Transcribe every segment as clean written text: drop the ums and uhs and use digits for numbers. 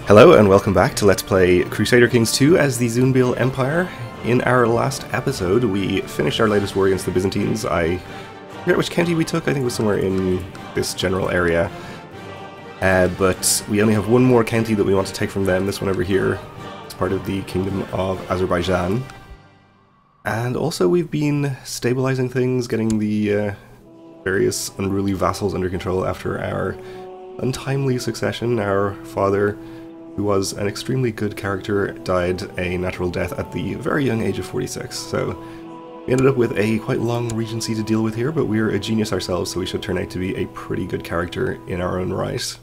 Hello and welcome back to Let's Play Crusader Kings 2 as the Zunbil Empire. In our last episode, we finished our latest war against the Byzantines. I forget which county we took, I think it was somewhere in this general area. But we only have one more county that we want to take from them, this one over here. It's part of the Kingdom of Azerbaijan. And also we've been stabilizing things, getting the various unruly vassals under control after our untimely succession. Our father, who was an extremely good character, died a natural death at the very young age of 46. So we ended up with a quite long regency to deal with here, but we're a genius ourselves, so we should turn out to be a pretty good character in our own right.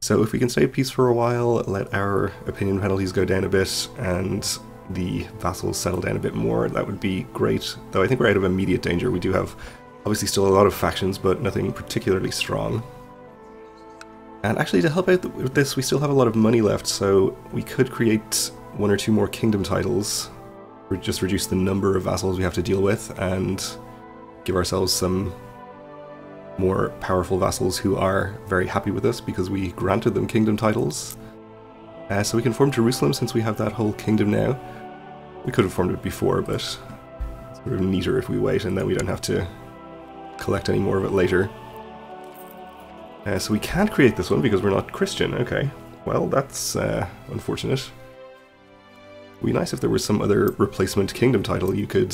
So if we can stay at peace for a while, let our opinion penalties go down a bit, and the vassals settle down a bit more, that would be great. Though I think we're out of immediate danger. We do have obviously still a lot of factions, but nothing particularly strong. And actually, to help out with this, we still have a lot of money left, so we could create one or two more kingdom titles, or just reduce the number of vassals we have to deal with, and give ourselves some more powerful vassals who are very happy with us because we granted them kingdom titles. So we can form Jerusalem since we have that whole kingdom now. We could have formed it before, but it's sort of neater if we wait, and then we don't have to collect any more of it later. So we can't create this one because we're not Christian. Okay, well that's unfortunate. It would be nice if there was some other replacement kingdom title you could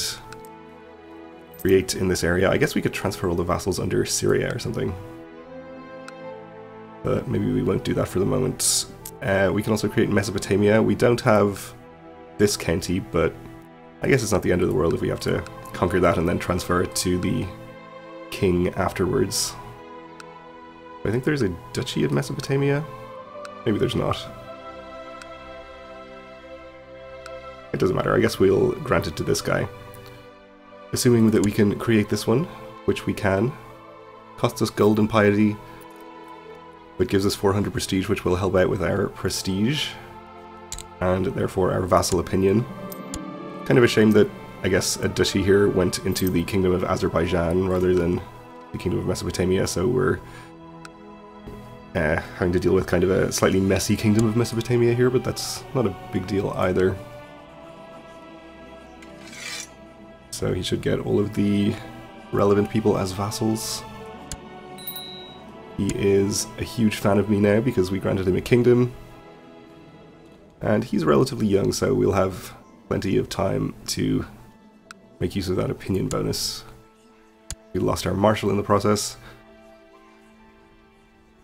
create in this area. I guess we could transfer all the vassals under Syria or something. But maybe we won't do that for the moment. We can also create Mesopotamia. We don't have this county, but I guess it's not the end of the world if we have to conquer that and then transfer it to the king afterwards. I think there's a duchy of Mesopotamia. Maybe there's not. It doesn't matter, I guess we'll grant it to this guy. Assuming that we can create this one, which we can. Costs us gold and piety, but gives us 400 prestige, which will help out with our prestige, and therefore our vassal opinion. Kind of a shame that, I guess, a duchy here went into the Kingdom of Azerbaijan rather than the Kingdom of Mesopotamia, so we're having to deal with kind of a slightly messy Kingdom of Mesopotamia here, but that's not a big deal either. So he should get all of the relevant people as vassals. He is a huge fan of me now because we granted him a kingdom. And he's relatively young, so we'll have plenty of time to make use of that opinion bonus. We lost our marshal in the process.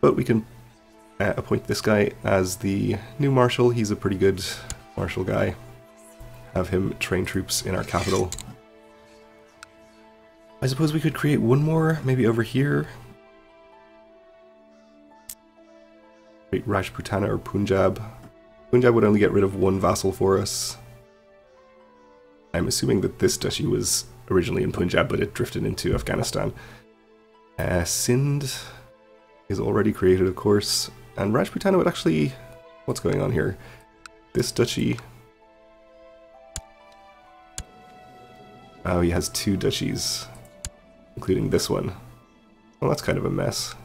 But we can appoint this guy as the new marshal. He's a pretty good marshal guy. Have him train troops in our capital. I suppose we could create one more, maybe over here. Create Rajputana or Punjab. Punjab would only get rid of one vassal for us. I'm assuming that this duchy was originally in Punjab, but it drifted into Afghanistan. Sindh is already created, of course, and Rajputana would actually... What's going on here? This duchy... Oh, he has two duchies, including this one. Well, that's kind of a mess.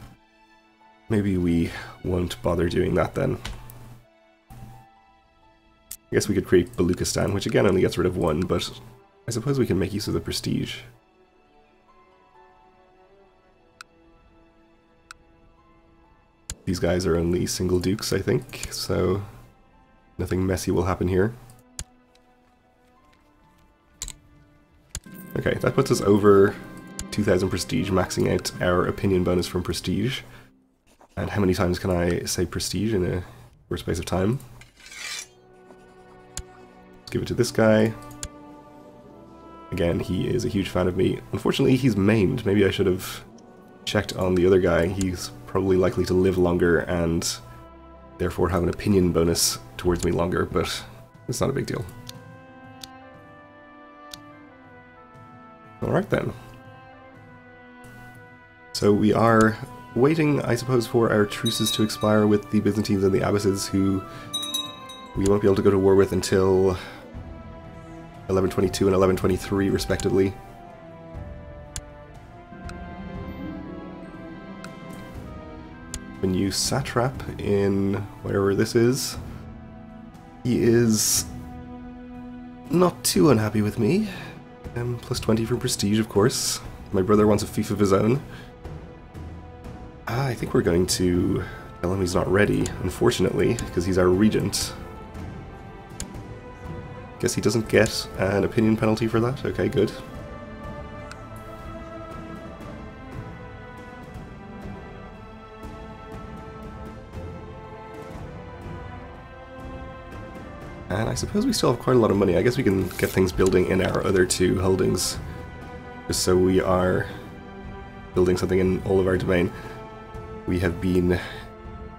Maybe we won't bother doing that then. I guess we could create Baluchistan, which again only gets rid of one, but I suppose we can make use of the prestige. These guys are only single dukes, I think, so nothing messy will happen here. Okay, that puts us over 2,000 prestige, maxing out our opinion bonus from prestige. And how many times can I say prestige in a short space of time? Let's give it to this guy. Again, he is a huge fan of me. Unfortunately, he's maimed. Maybe I should have checked on the other guy. He's probably likely to live longer and therefore have an opinion bonus towards me longer, but it's not a big deal. Alright then. So we are waiting, I suppose, for our truces to expire with the Byzantines and the Abbasids, who we won't be able to go to war with until 1122 and 1123 respectively. A new satrap in wherever this is. He is not too unhappy with me. Plus 20 for prestige, of course. My brother wants a fief of his own. I think we're going to tell him he's not ready, unfortunately, because he's our regent. Guess he doesn't get an opinion penalty for that? Okay, good. And I suppose we still have quite a lot of money. I guess we can get things building in our other two holdings. Just so we are building something in all of our domain. We have been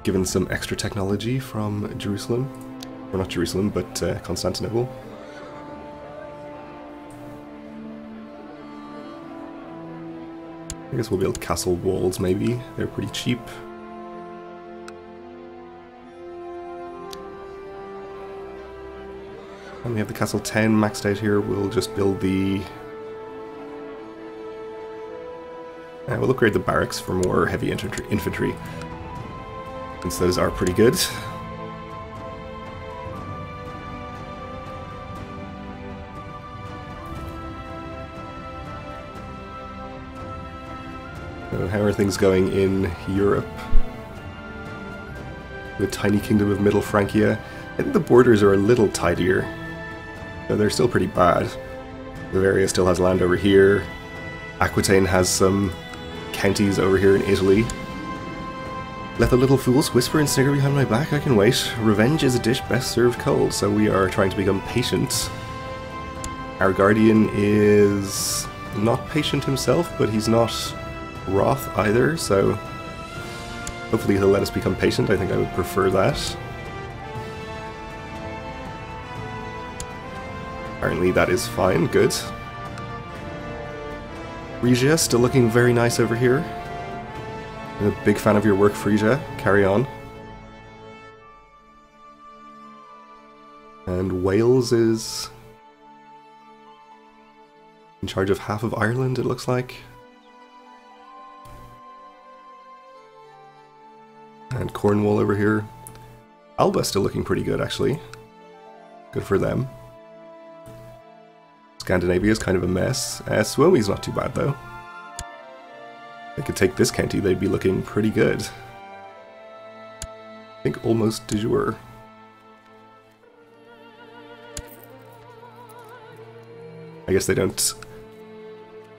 given some extra technology from Jerusalem. Or not Jerusalem, but Constantinople. I guess we'll build castle walls, maybe. They're pretty cheap. And we have the castle 10 maxed out here. We'll just build the... we'll upgrade the barracks for more heavy infantry, since those are pretty good. So how are things going in Europe? The tiny kingdom of Middle Francia. I think the borders are a little tidier. Though they're still pretty bad. Bavaria still has land over here. Aquitaine has some counties over here in Italy. Let the little fools whisper and snigger behind my back, I can wait. Revenge is a dish best served cold, so we are trying to become patient. Our guardian is not patient himself, but he's not wroth either, so hopefully he'll let us become patient. I think I would prefer that. Apparently that is fine, good. Frisia, still looking very nice over here. I'm a big fan of your work, Frisia. Carry on. And Wales is in charge of half of Ireland, it looks like. And Cornwall over here. Alba still looking pretty good, actually. Good for them. Scandinavia is kind of a mess. Suomi's not too bad, though. They could take this county, they'd be looking pretty good. I think almost de jure. I guess they don't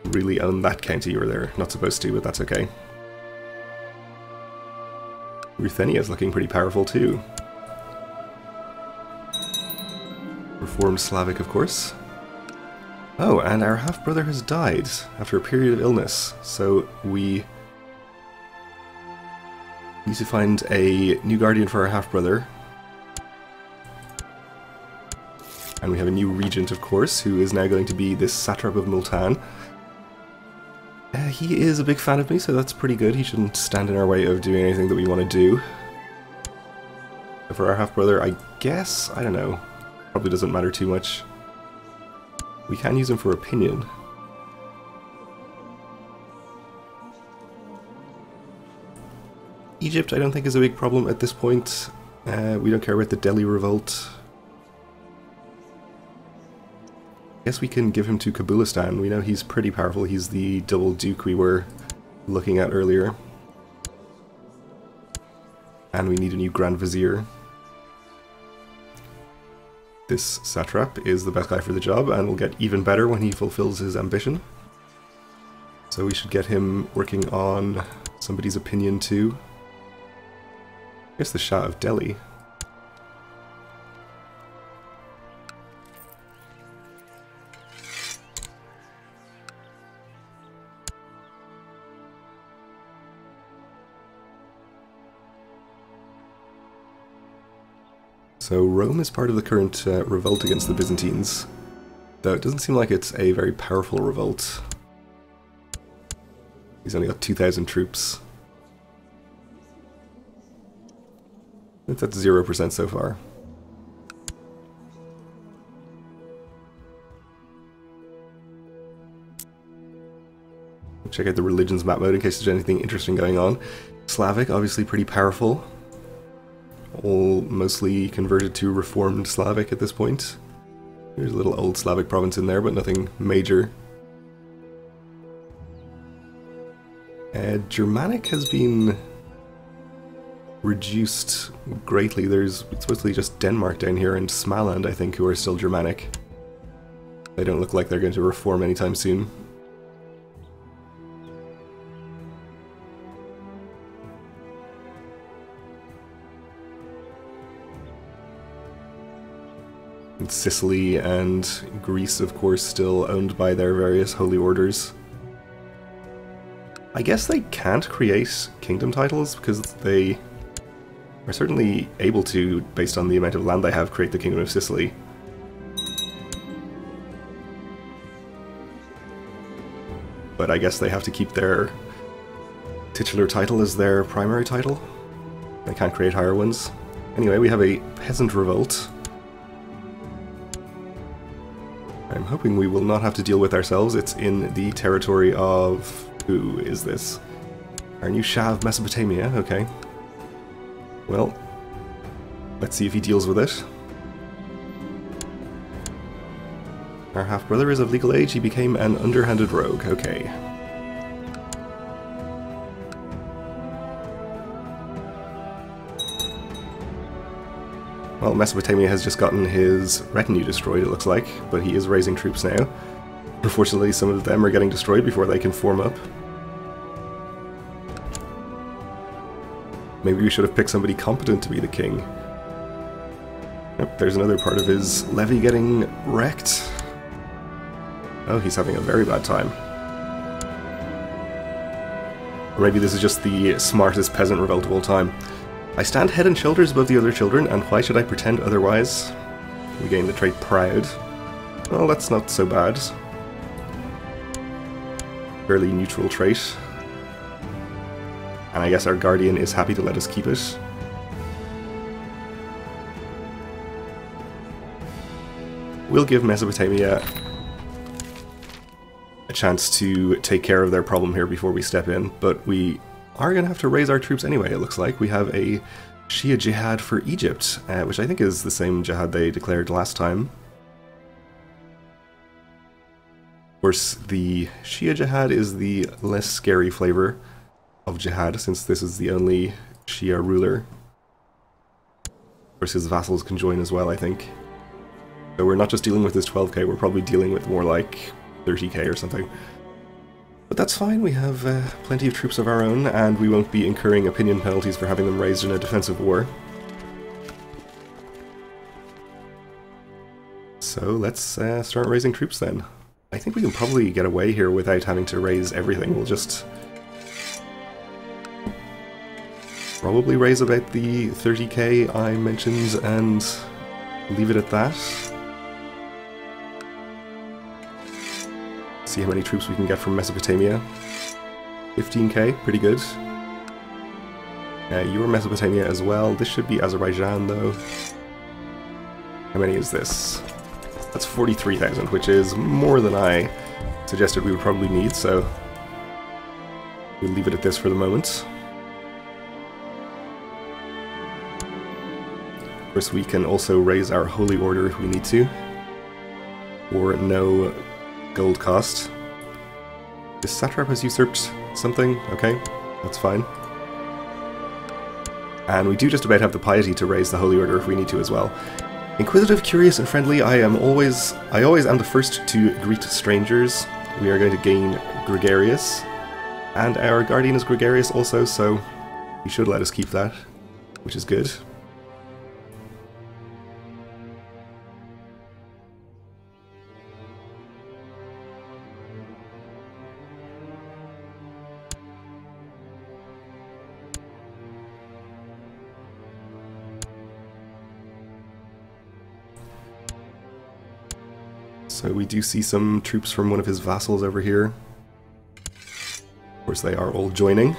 really own that county, or they're not supposed to, but that's okay. Ruthenia is looking pretty powerful, too. Reformed Slavic, of course. Oh, and our half-brother has died after a period of illness, so we need to find a new guardian for our half-brother. And we have a new regent, of course, who is now going to be this satrap of Multan. He is a big fan of me, so that's pretty good. He shouldn't stand in our way of doing anything that we want to do. For our half-brother, I guess, I don't know, probably doesn't matter too much. We can use him for opinion. Egypt, I don't think, is a big problem at this point. We don't care about the Delhi revolt. Guess we can give him to Kabulistan. We know he's pretty powerful. He's the double duke we were looking at earlier. And we need a new Grand Vizier. This satrap is the best guy for the job and will get even better when he fulfills his ambition. So we should get him working on somebody's opinion too. I guess the Shah of Delhi. So Rome is part of the current revolt against the Byzantines, though it doesn't seem like it's a very powerful revolt. He's only got 2,000 troops. I think that's 0% so far. check out the religions map mode in case there's anything interesting going on. Slavic, obviously pretty powerful. All mostly converted to Reformed Slavic at this point. There's a little old Slavic province in there, but nothing major. Germanic has been reduced greatly. It's supposedly just Denmark down here and Smaland, I think, who are still Germanic. They don't look like they're going to reform anytime soon. And Sicily and Greece, of course, still owned by their various holy orders. I guess they can't create kingdom titles because they are certainly able to, based on the amount of land they have, create the Kingdom of Sicily. But I guess they have to keep their titular title as their primary title. They can't create higher ones. Anyway, we have a peasant revolt. I'm hoping we will not have to deal with ourselves. It's in the territory of... who is this? Our new Shah of Mesopotamia, okay. Well, let's see if he deals with it. Our half-brother is of legal age. He became an underhanded rogue, okay. Well, Mesopotamia has just gotten his retinue destroyed, it looks like, but he is raising troops now. Unfortunately, some of them are getting destroyed before they can form up. Maybe we should have picked somebody competent to be the king. Yep, there's another part of his levy getting wrecked. Oh, he's having a very bad time. Or maybe this is just the smartest peasant revolt of all time. I stand head and shoulders above the other children, and why should I pretend otherwise? We gain the trait proud. Well, that's not so bad. Fairly neutral trait. And I guess our guardian is happy to let us keep it. We'll give Mesopotamia a chance to take care of their problem here before we step in, but we are going to have to raise our troops anyway, it looks like. We have a Shia jihad for Egypt, which I think is the same jihad they declared last time. Of course, the Shia jihad is the less scary flavor of jihad, since this is the only Shia ruler. Of course, his vassals can join as well, I think. So we're not just dealing with this 12k, we're probably dealing with more like 30k or something. But that's fine, we have plenty of troops of our own, and we won't be incurring opinion penalties for having them raised in a defensive war. So let's start raising troops then. I think we can probably get away here without having to raise everything. We'll just probably raise about the 30k I mentioned and leave it at that. See how many troops we can get from Mesopotamia. 15k, pretty good. You're Mesopotamia as well. This should be Azerbaijan though. How many is this? That's 43,000, which is more than I suggested we would probably need, so we'll leave it at this for the moment. Of course, we can also raise our holy order if we need to, for no gold cost. This satrap has usurped something, okay, that's fine. And we do just about have the piety to raise the holy order if we need to as well. Inquisitive, curious, and friendly, I always am the first to greet strangers. We are going to gain gregarious, and our guardian is gregarious also, so you should let us keep that, which is good. So we do see some troops from one of his vassals over here. Of course, they are all joining.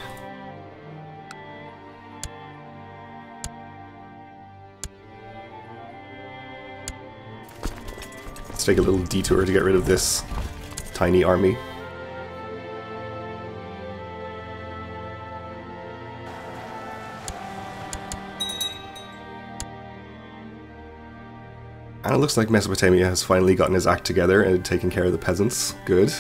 Let's take a little detour to get rid of this tiny army. And it looks like Mesopotamia has finally gotten his act together and taken care of the peasants. Good.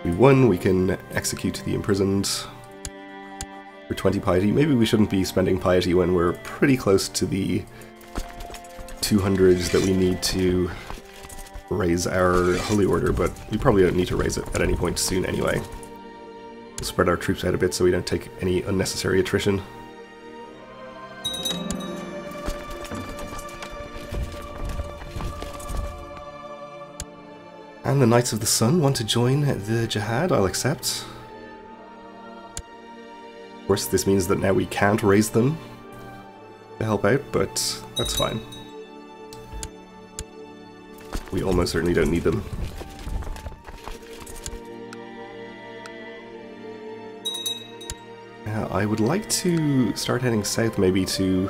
We won, we can execute the imprisoned for 20 piety. Maybe we shouldn't be spending piety when we're pretty close to the 200s that we need to raise our holy order, but we probably don't need to raise it at any point soon anyway. We'll spread our troops out a bit so we don't take any unnecessary attrition. And the Knights of the Sun want to join the Jihad, I'll accept. Of course, this means that now we can't raise them to help out, but that's fine. We almost certainly don't need them. I would like to start heading south maybe to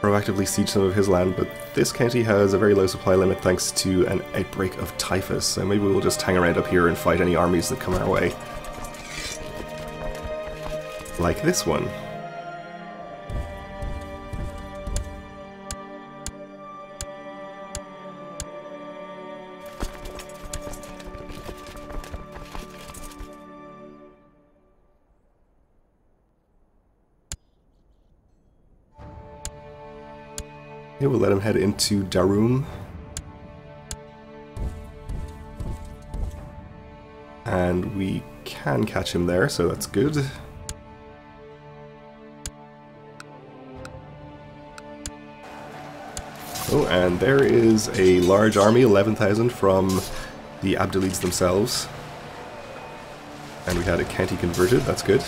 proactively siege some of his land, but this county has a very low supply limit thanks to an outbreak of typhus, so maybe we'll just hang around up here and fight any armies that come our way. Like this one. Okay, we'll let him head into Darum. And we can catch him there, so that's good. Oh, and there is a large army, 11,000 from the Abdalids themselves. And we had a county converted, that's good.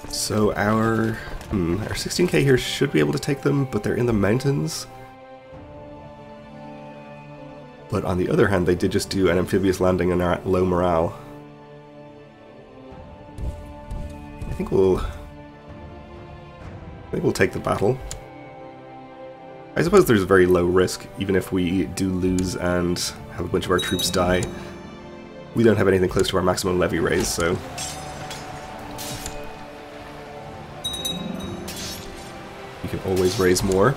So our 16k here should be able to take them, but they're in the mountains. But on the other hand, they did just do an amphibious landing and are at low morale. I think we'll take the battle. I suppose there's a very low risk, even if we do lose and have a bunch of our troops die. We don't have anything close to our maximum levy raise, so... we can always raise more.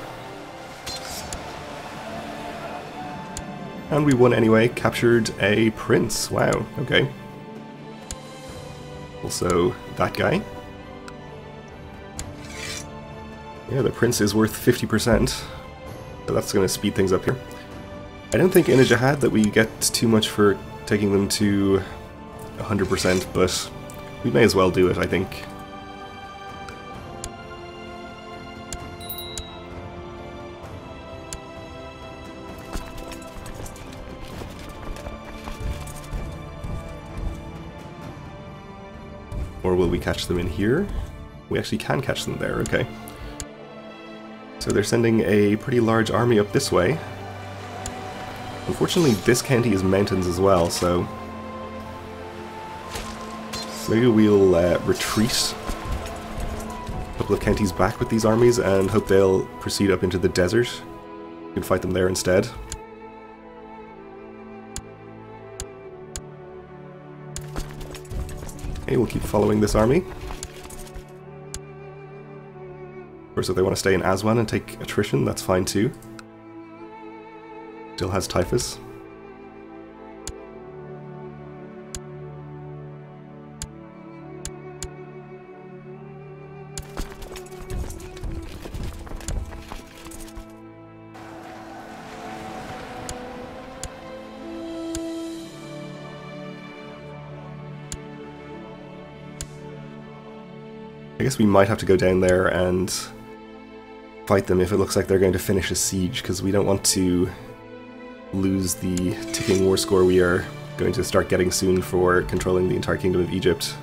And we won anyway, captured a prince. Wow, okay. Also, that guy. Yeah, the prince is worth 50%, so that's going to speed things up here. I don't think in a jihad that we get too much for taking them to 100%, but we may as well do it, I think. Or will we catch them in here? We actually can catch them there, okay. So they're sending a pretty large army up this way. Unfortunately, this county is mountains as well, so... maybe we'll retreat a couple of counties back with these armies and hope they'll proceed up into the desert. We can fight them there instead. Okay, we'll keep following this army. Of course, if they want to stay in Aswan and take attrition, that's fine too. Still has typhus. I guess we might have to go down there and fight them if it looks like they're going to finish a siege, because we don't want to lose the ticking war score we are going to start getting soon for controlling the entire Kingdom of Egypt.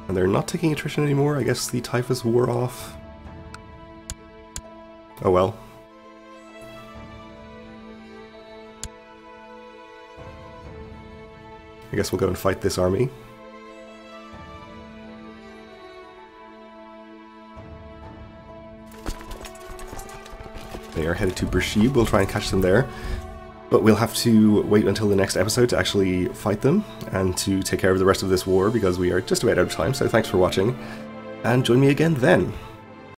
And they're not taking attrition anymore. I guess the typhus wore off. Oh well. I guess we'll go and fight this army. They are headed to Beersheba. We'll try and catch them there. But we'll have to wait until the next episode to actually fight them and to take care of the rest of this war because we are just about out of time. So thanks for watching and join me again then.